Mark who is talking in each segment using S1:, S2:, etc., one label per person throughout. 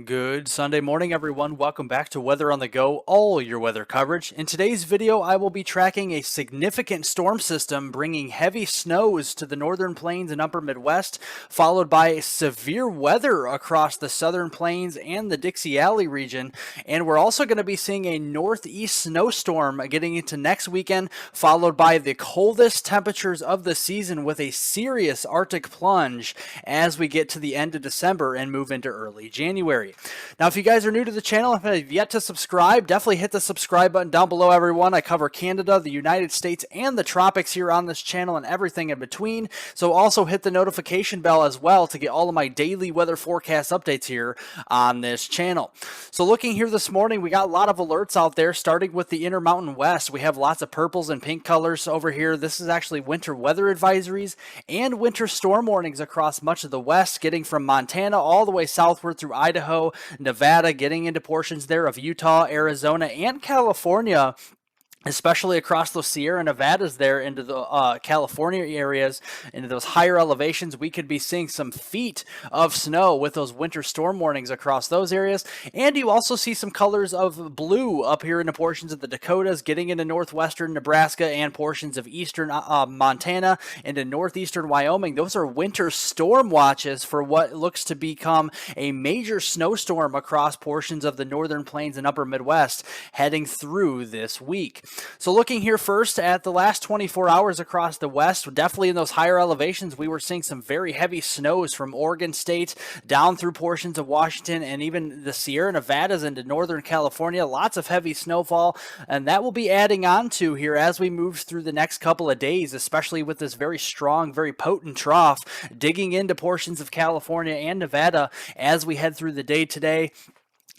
S1: Good Sunday morning, everyone. Welcome back to Weather on the Go, all your weather coverage. In today's video, I will be tracking a significant storm system bringing heavy snows to the northern plains and upper Midwest, followed by severe weather across the southern plains and the Dixie Alley region. And we're also going to be seeing a northeast snowstorm getting into next weekend, followed by the coldest temperatures of the season with a serious Arctic plunge as we get to the end of December and move into early January. Now, if you guys are new to the channel and have yet to subscribe, definitely hit the subscribe button down below, everyone. I cover Canada, the United States, and the tropics here on this channel and everything in between. So also hit the notification bell as well to get all of my daily weather forecast updates here on this channel. So looking here this morning, we got a lot of alerts out there, starting with the Intermountain West. We have lots of purples and pink colors over here. This is actually winter weather advisories and winter storm warnings across much of the West, getting from Montana all the way southward through Idaho, Nevada, getting into portions there of Utah, Arizona, and California, especially across those Sierra Nevadas there into the California areas, into those higher elevations. We could be seeing some feet of snow with those winter storm warnings across those areas. And you also see some colors of blue up here into portions of the Dakotas, getting into northwestern Nebraska and portions of eastern Montana, into northeastern Wyoming. Those are winter storm watches for what looks to become a major snowstorm across portions of the northern plains and upper Midwest heading through this week. So looking here first at the last 24 hours across the West, definitely in those higher elevations, we were seeing some very heavy snows from Oregon State down through portions of Washington and even the Sierra Nevadas into northern California. Lots of heavy snowfall, and that will be adding on to here as we move through the next couple of days, especially with this very strong, very potent trough digging into portions of California and Nevada as we head through the day today.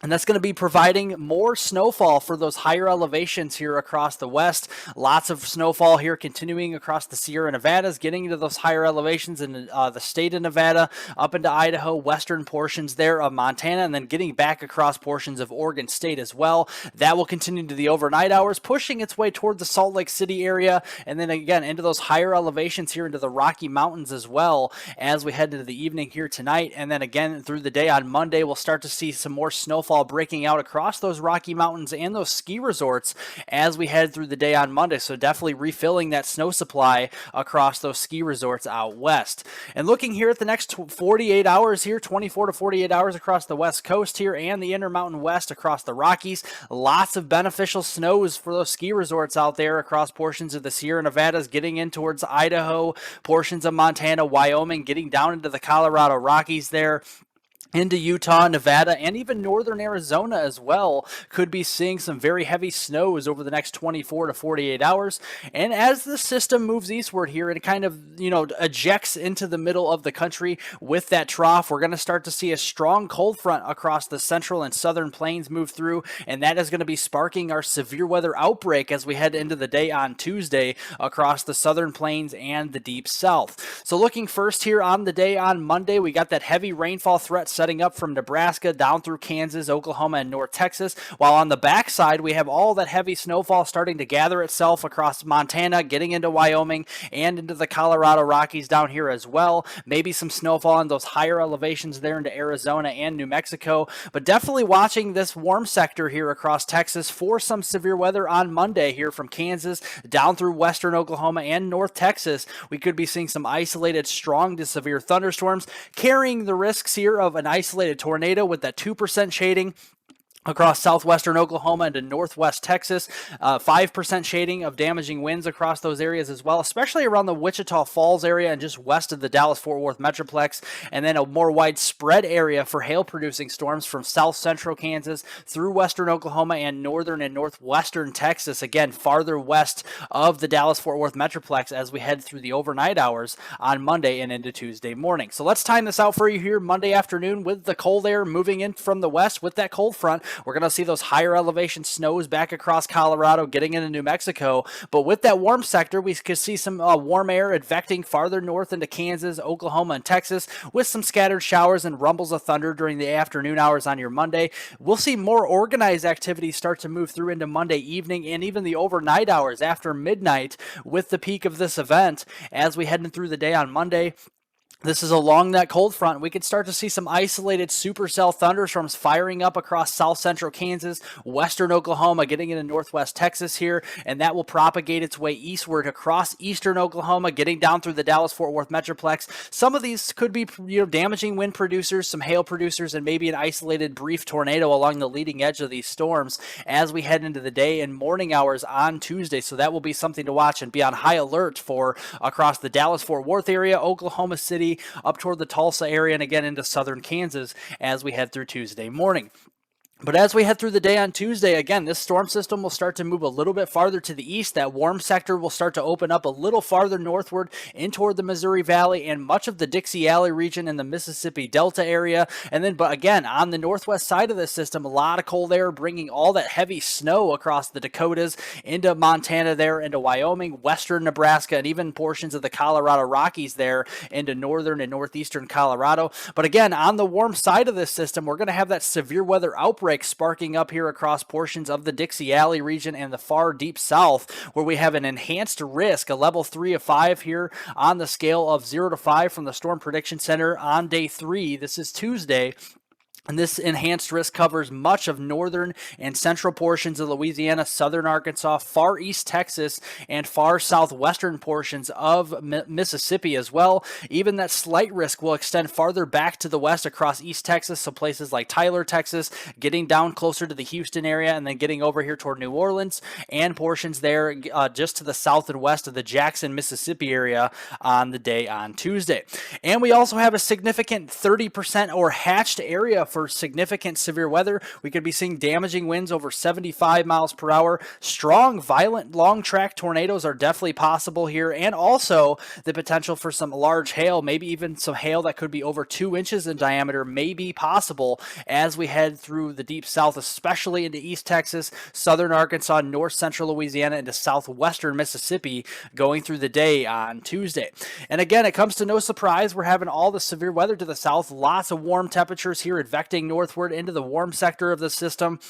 S1: And that's going to be providing more snowfall for those higher elevations here across the West. Lots of snowfall here continuing across the Sierra Nevadas, getting into those higher elevations in the state of Nevada, up into Idaho, western portions there of Montana, and then getting back across portions of Oregon State as well. That will continue to the overnight hours, pushing its way toward the Salt Lake City area, and then again into those higher elevations here into the Rocky Mountains as well as we head into the evening here tonight. And then again through the day on Monday, we'll start to see some more snowfall breaking out across those Rocky Mountains and those ski resorts as we head through the day on Monday. So definitely refilling that snow supply across those ski resorts out west. And looking here at the next 48 hours here, 24 to 48 hours across the West Coast here and the Intermountain West across the Rockies, lots of beneficial snows for those ski resorts out there across portions of the Sierra Nevadas, getting in towards Idaho, portions of Montana, Wyoming, getting down into the Colorado Rockies there, into Utah, Nevada, and even northern Arizona as well, could be seeing some very heavy snows over the next 24 to 48 hours. And as the system moves eastward here, it kind of, ejects into the middle of the country with that trough. We're going to start to see a strong cold front across the central and southern plains move through, and that is going to be sparking our severe weather outbreak as we head into the day on Tuesday across the southern plains and the deep south. So looking first here on the day on Monday, we got that heavy rainfall threat setting up from Nebraska down through Kansas, Oklahoma, and North Texas, while on the backside we have all that heavy snowfall starting to gather itself across Montana, getting into Wyoming and into the Colorado Rockies down here as well. Maybe some snowfall on those higher elevations there into Arizona and New Mexico, but definitely watching this warm sector here across Texas for some severe weather on Monday here from Kansas down through western Oklahoma and North Texas. We could be seeing some isolated strong to severe thunderstorms, carrying the risks here of an isolated tornado with that 2% shading across southwestern Oklahoma into northwest Texas, 5% shading of damaging winds across those areas as well, especially around the Wichita Falls area and just west of the Dallas-Fort Worth Metroplex, and then a more widespread area for hail-producing storms from south central Kansas through western Oklahoma and northern and northwestern Texas, again, farther west of the Dallas-Fort Worth Metroplex as we head through the overnight hours on Monday and into Tuesday morning. So let's time this out for you here Monday afternoon with the cold air moving in from the west with that cold front. We're going to see those higher elevation snows back across Colorado, getting into New Mexico. But with that warm sector, we could see some warm air advecting farther north into Kansas, Oklahoma, and Texas with some scattered showers and rumbles of thunder during the afternoon hours on your Monday. We'll see more organized activity start to move through into Monday evening and even the overnight hours after midnight with the peak of this event as we head in through the day on Monday. This is along that cold front. We could start to see some isolated supercell thunderstorms firing up across south central Kansas, western Oklahoma, getting into northwest Texas here, and that will propagate its way eastward across eastern Oklahoma, getting down through the Dallas-Fort Worth Metroplex. Some of these could be, damaging wind producers, some hail producers, and maybe an isolated brief tornado along the leading edge of these storms as we head into the day and morning hours on Tuesday. So that will be something to watch and be on high alert for across the Dallas-Fort Worth area, Oklahoma City, up toward the Tulsa area, and again into southern Kansas as we head through Tuesday morning. But as we head through the day on Tuesday, again, this storm system will start to move a little bit farther to the east. That warm sector will start to open up a little farther northward in toward the Missouri Valley and much of the Dixie Valley region in the Mississippi Delta area. And then, but again, on the northwest side of this system, a lot of cold air bringing all that heavy snow across the Dakotas into Montana there, into Wyoming, western Nebraska, and even portions of the Colorado Rockies there into northern and northeastern Colorado. But again, on the warm side of this system, we're going to have that severe weather outbreak sparking up here across portions of the Dixie Valley region and the far deep south, where we have an enhanced risk, a level 3 of 5 here on the scale of 0 to 5 from the Storm Prediction Center on day 3. This is Tuesday. And this enhanced risk covers much of northern and central portions of Louisiana, southern Arkansas, far east Texas, and far southwestern portions of Mississippi as well. Even that slight risk will extend farther back to the west across east Texas, so places like Tyler, Texas, getting down closer to the Houston area, and then getting over here toward New Orleans, and portions there just to the south and west of the Jackson, Mississippi area on the day on Tuesday. And we also have a significant 30% or hatched area for significant severe weather. We could be seeing damaging winds over 75 miles per hour. Strong, violent, long track tornadoes are definitely possible here, and also the potential for some large hail, maybe even some hail that could be over 2 inches in diameter may be possible as we head through the deep south, especially into East Texas, southern Arkansas, north central Louisiana, into southwestern Mississippi going through the day on Tuesday. And again, it comes to no surprise, we're having all the severe weather to the south, lots of warm temperatures here advecting northward into the warm sector of the system.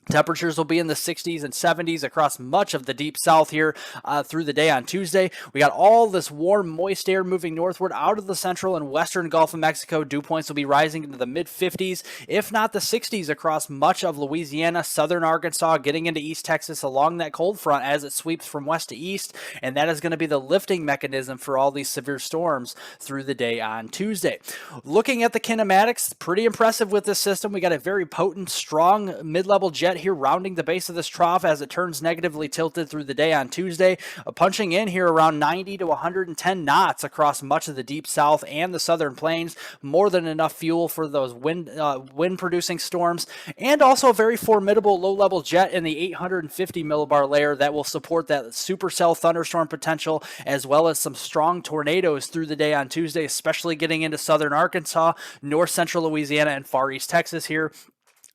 S1: Temperatures will be in the 60s and 70s across much of the deep south here through the day on Tuesday. We got all this warm, moist air moving northward out of the central and western Gulf of Mexico. Dew points will be rising into the mid-50s, if not the 60s, across much of Louisiana, southern Arkansas, getting into East Texas along that cold front as it sweeps from west to east. And that is going to be the lifting mechanism for all these severe storms through the day on Tuesday. Looking at the kinematics, pretty impressive with this system. We got a very potent, strong mid-level jet here rounding the base of this trough as it turns negatively tilted through the day on Tuesday, punching in here around 90 to 110 knots across much of the deep south and the southern plains. More than enough fuel for those wind producing storms, and also a very formidable low-level jet in the 850 millibar layer that will support that supercell thunderstorm potential, as well as some strong tornadoes through the day on Tuesday, especially getting into southern Arkansas, north central Louisiana, and far east Texas here.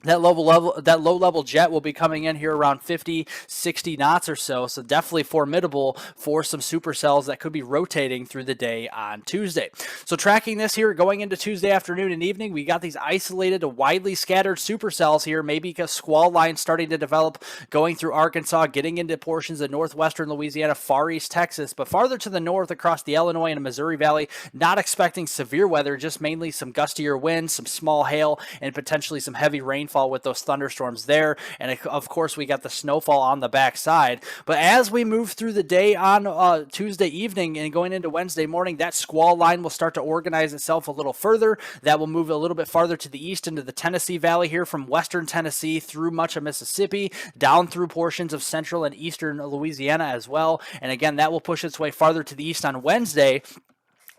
S1: That low-level jet will be coming in here around 50, 60 knots or so, so definitely formidable for some supercells that could be rotating through the day on Tuesday. So tracking this here, going into Tuesday afternoon and evening, we got these isolated, widely scattered supercells here, maybe a squall line starting to develop, going through Arkansas, getting into portions of northwestern Louisiana, far east Texas, but farther to the north across the Illinois and Missouri Valley, not expecting severe weather, just mainly some gustier winds, some small hail, and potentially some heavy rainfall with those thunderstorms there. And of course, we got the snowfall on the backside. But as we move through the day on Tuesday evening and going into Wednesday morning, that squall line will start to organize itself a little further. That will move a little bit farther to the east into the Tennessee Valley here, from western Tennessee through much of Mississippi, down through portions of central and eastern Louisiana as well. And again, that will push its way farther to the east on Wednesday,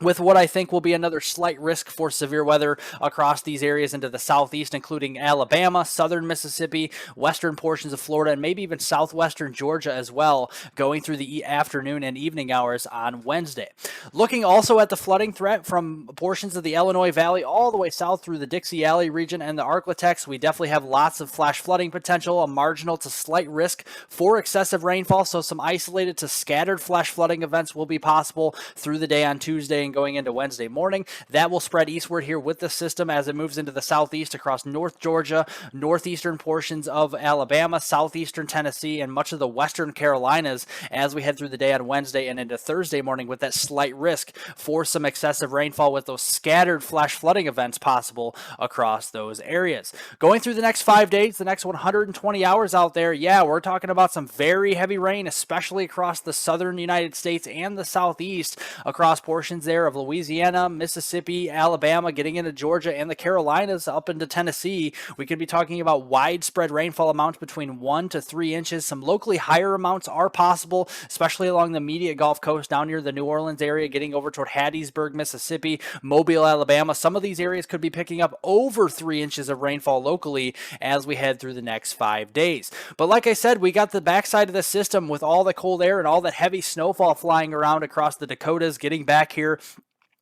S1: with what I think will be another slight risk for severe weather across these areas into the southeast, including Alabama, southern Mississippi, western portions of Florida, and maybe even southwestern Georgia as well, going through the afternoon and evening hours on Wednesday. Looking also at the flooding threat from portions of the Illinois Valley all the way south through the Dixie Valley region and the Arklatex, we definitely have lots of flash flooding potential, a marginal to slight risk for excessive rainfall, so some isolated to scattered flash flooding events will be possible through the day on Tuesday and evening going into Wednesday morning. That will spread eastward here with the system as it moves into the southeast across North Georgia, northeastern portions of Alabama, southeastern Tennessee, and much of the western Carolinas as we head through the day on Wednesday and into Thursday morning, with that slight risk for some excessive rainfall with those scattered flash flooding events possible across those areas. Going through the next 5 days, the next 120 hours out there, yeah, we're talking about some very heavy rain, especially across the southern United States and the southeast, across portions there of Louisiana, Mississippi, Alabama, getting into Georgia and the Carolinas up into Tennessee. We could be talking about widespread rainfall amounts between 1 to 3 inches. Some locally higher amounts are possible, especially along the immediate Gulf Coast down near the New Orleans area, getting over toward Hattiesburg, Mississippi, Mobile, Alabama. Some of these areas could be picking up over 3 inches of rainfall locally as we head through the next 5 days. But like I said, we got the backside of the system with all the cold air and all that heavy snowfall flying around across the Dakotas, getting back here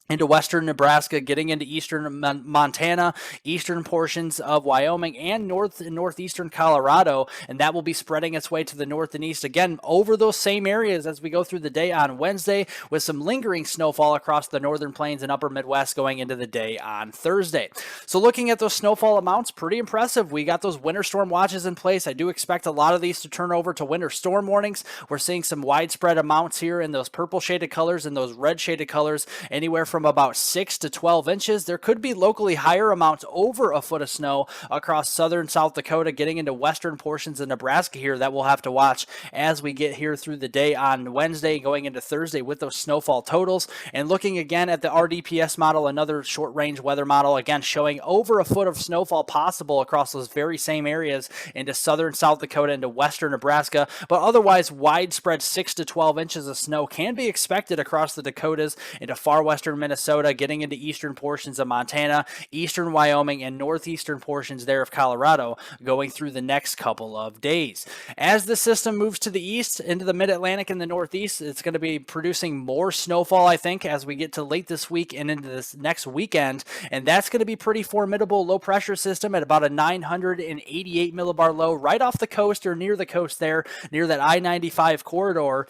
S1: into western Nebraska, getting into eastern Montana, eastern portions of Wyoming, and north and northeastern Colorado, and that will be spreading its way to the north and east again over those same areas as we go through the day on Wednesday, with some lingering snowfall across the northern plains and upper Midwest going into the day on Thursday. So looking at those snowfall amounts, pretty impressive. We got those winter storm watches in place. I do expect a lot of these to turn over to winter storm warnings. We're seeing some widespread amounts here in those purple shaded colors and those red shaded colors, anywhere from about 6 to 12 inches. There could be locally higher amounts over a foot of snow across southern South Dakota, getting into western portions of Nebraska here that we'll have to watch as we get here through the day on Wednesday going into Thursday with those snowfall totals. And looking again at the RDPS model, another short range weather model, again showing over a foot of snowfall possible across those very same areas into southern South Dakota, into western Nebraska, but otherwise widespread 6 to 12 inches of snow can be expected across the Dakotas, into far western Minnesota, getting into eastern portions of Montana, eastern Wyoming, and northeastern portions there of Colorado going through the next couple of days. As the system moves to the east into the mid-Atlantic and the northeast, it's going to be producing more snowfall, I think, as we get to late this week and into this next weekend, and that's going to be pretty formidable. Low pressure system at about a 988 millibar low right off the coast or near the coast there, near that I-95 corridor.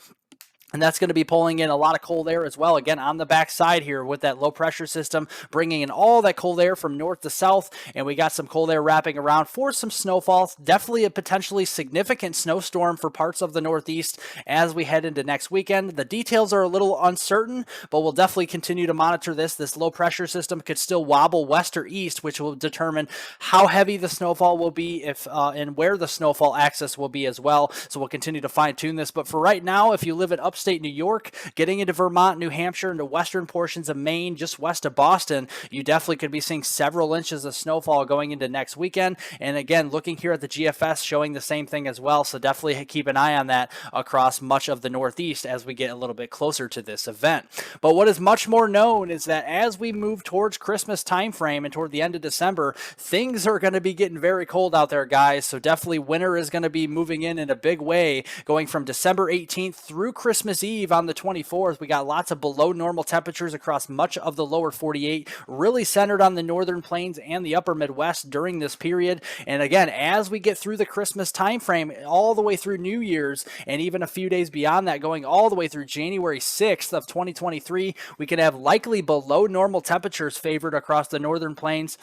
S1: And that's going to be pulling in a lot of cold air as well, again, on the backside here with that low pressure system, bringing in all that cold air from north to south. And we got some cold air wrapping around for some snowfall. Definitely a potentially significant snowstorm for parts of the Northeast as we head into next weekend. The details are a little uncertain, but we'll definitely continue to monitor this. This low pressure system could still wobble west or east, which will determine how heavy the snowfall will be and where the snowfall axis will be as well. So we'll continue to fine tune this. But for right now, if you live in upstate New York, getting into Vermont, New Hampshire, into western portions of Maine, just west of Boston, you definitely could be seeing several inches of snowfall going into next weekend. And again, looking here at the GFS showing the same thing as well. So definitely keep an eye on that across much of the Northeast as we get a little bit closer to this event. But what is much more known is that as we move towards Christmas time frame and toward the end of December, things are going to be getting very cold out there, guys. So definitely winter is going to be moving in a big way, going from December 18th through Christmas Eve on the 24th. We got lots of below normal temperatures across much of the lower 48, really centered on the northern plains and the upper Midwest during this period. And again, as we get through the Christmas time frame, all the way through New Year's, and even a few days beyond that, going all the way through January 6th of 2023, we can have likely below normal temperatures favored across the northern plains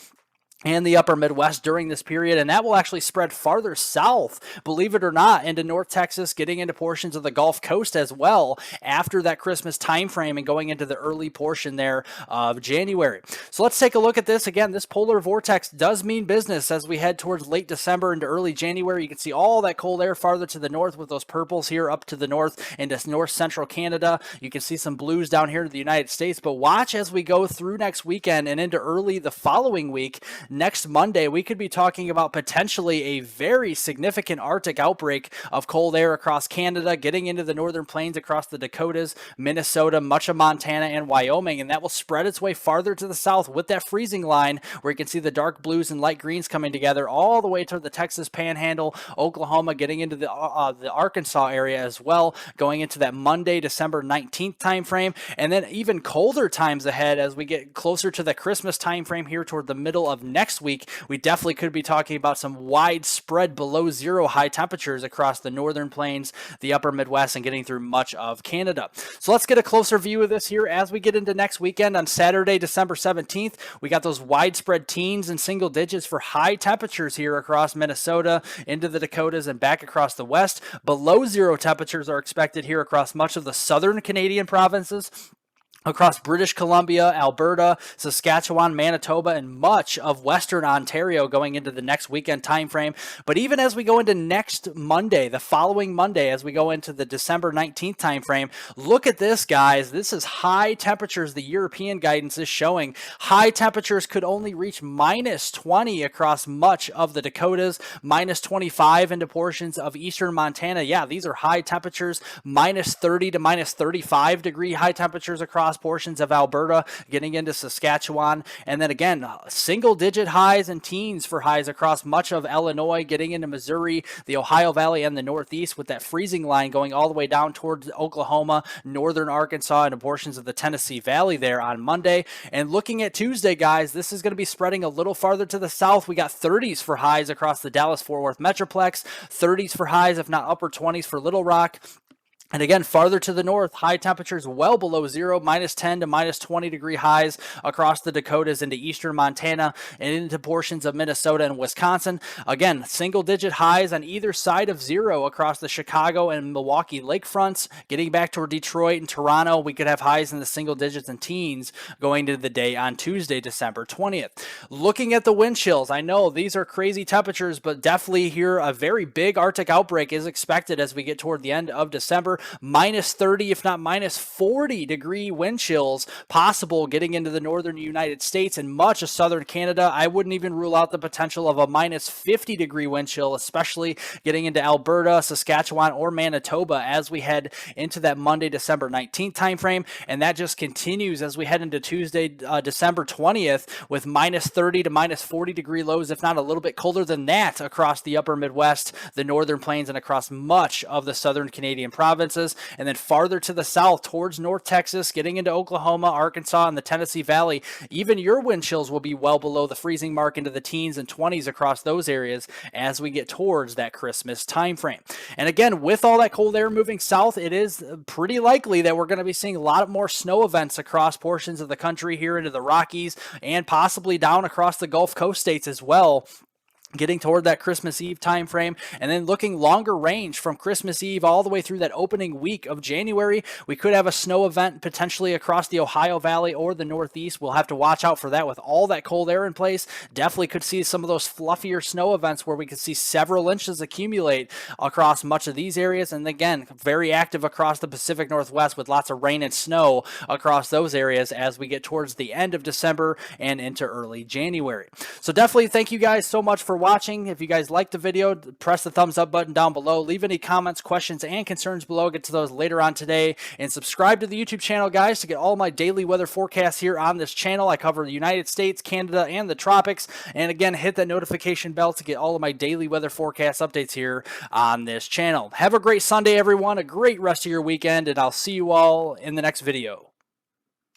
S1: and the upper Midwest during this period, and that will actually spread farther south, believe it or not, into North Texas, getting into portions of the Gulf Coast as well after that Christmas time frame and going into the early portion there of January. So let's take a look at this. Again, this polar vortex does mean business as we head towards late December into early January. You can see all that cold air farther to the north with those purples here up to the north into north central Canada. You can see some blues down here to the United States, but watch as we go through next weekend and into early the following week. Next Monday, we could be talking about potentially a very significant Arctic outbreak of cold air across Canada, getting into the northern plains across the Dakotas, Minnesota, much of Montana, and Wyoming, and that will spread its way farther to the south with that freezing line where you can see the dark blues and light greens coming together all the way to the Texas Panhandle, Oklahoma, getting into the Arkansas area as well, going into that Monday, December 19th time frame, and then even colder times ahead as we get closer to the Christmas time frame here toward the middle of next week, we definitely could be talking about some widespread below zero high temperatures across the northern plains, the upper Midwest, and getting through much of Canada. So let's get a closer view of this here as we get into next weekend. On Saturday, December 17th, we got those widespread teens and single digits for high temperatures here across Minnesota, into the Dakotas, and back across the West. Below zero temperatures are expected here across much of the southern Canadian provinces, across British Columbia, Alberta, Saskatchewan, Manitoba, and much of Western Ontario going into the next weekend time frame. But even as we go into next Monday, the following Monday, as we go into the December 19th time frame, look at this, guys. This is high temperatures. The European guidance is showing high temperatures could only reach minus 20 across much of the Dakotas, minus 25 into portions of eastern Montana. Yeah, these are high temperatures, minus 30 to minus 35 degree high temperatures across portions of Alberta, getting into Saskatchewan. And then again, single digit highs and teens for highs across much of Illinois, getting into Missouri, the Ohio Valley, and the Northeast, with that freezing line going all the way down towards Oklahoma, northern Arkansas, and portions of the Tennessee Valley there on Monday. And looking at Tuesday, guys, this is going to be spreading a little farther to the south. We got 30s for highs across the Dallas-Fort Worth Metroplex, 30s for highs, if not upper 20s for Little Rock. And again, farther to the north, high temperatures well below zero, minus 10 to minus 20 degree highs across the Dakotas into eastern Montana and into portions of Minnesota and Wisconsin. Again, single digit highs on either side of zero across the Chicago and Milwaukee lakefronts. Getting back toward Detroit and Toronto, we could have highs in the single digits and teens going into the day on Tuesday, December 20th. Looking at the wind chills, I know these are crazy temperatures, but definitely here a very big Arctic outbreak is expected as we get toward the end of December. Minus 30, if not minus 40 degree wind chills possible getting into the northern United States and much of southern Canada. I wouldn't even rule out the potential of a minus 50 degree wind chill, especially getting into Alberta, Saskatchewan, or Manitoba as we head into that Monday, December 19th timeframe. And that just continues as we head into Tuesday, December 20th, with minus 30 to minus 40 degree lows, if not a little bit colder than that, across the upper Midwest, the northern plains, and across much of the southern Canadian provinces. And then farther to the south towards North Texas, getting into Oklahoma, Arkansas, and the Tennessee Valley, even your wind chills will be well below the freezing mark into the teens and 20s across those areas as we get towards that Christmas time frame. And again, with all that cold air moving south, it is pretty likely that we're going to be seeing a lot more snow events across portions of the country here into the Rockies and possibly down across the Gulf Coast states as well, getting toward that Christmas Eve time frame. And then looking longer range from Christmas Eve all the way through that opening week of January, we could have a snow event potentially across the Ohio Valley or the Northeast. We'll have to watch out for that with all that cold air in place. Definitely could see some of those fluffier snow events where we could see several inches accumulate across much of these areas. And again, very active across the Pacific Northwest with lots of rain and snow across those areas as we get towards the end of December and into early January. So definitely thank you guys so much for watching. If you guys liked the video, press the thumbs up button down below. Leave any comments, questions, and concerns below. I'll get to those later on today. And subscribe to the YouTube channel, guys, to get all my daily weather forecasts here on this channel. I cover the United States, Canada, and the tropics. And again, hit that notification bell to get all of my daily weather forecast updates here on this channel. Have a great Sunday, everyone. A great rest of your weekend, and I'll see you all in the next video.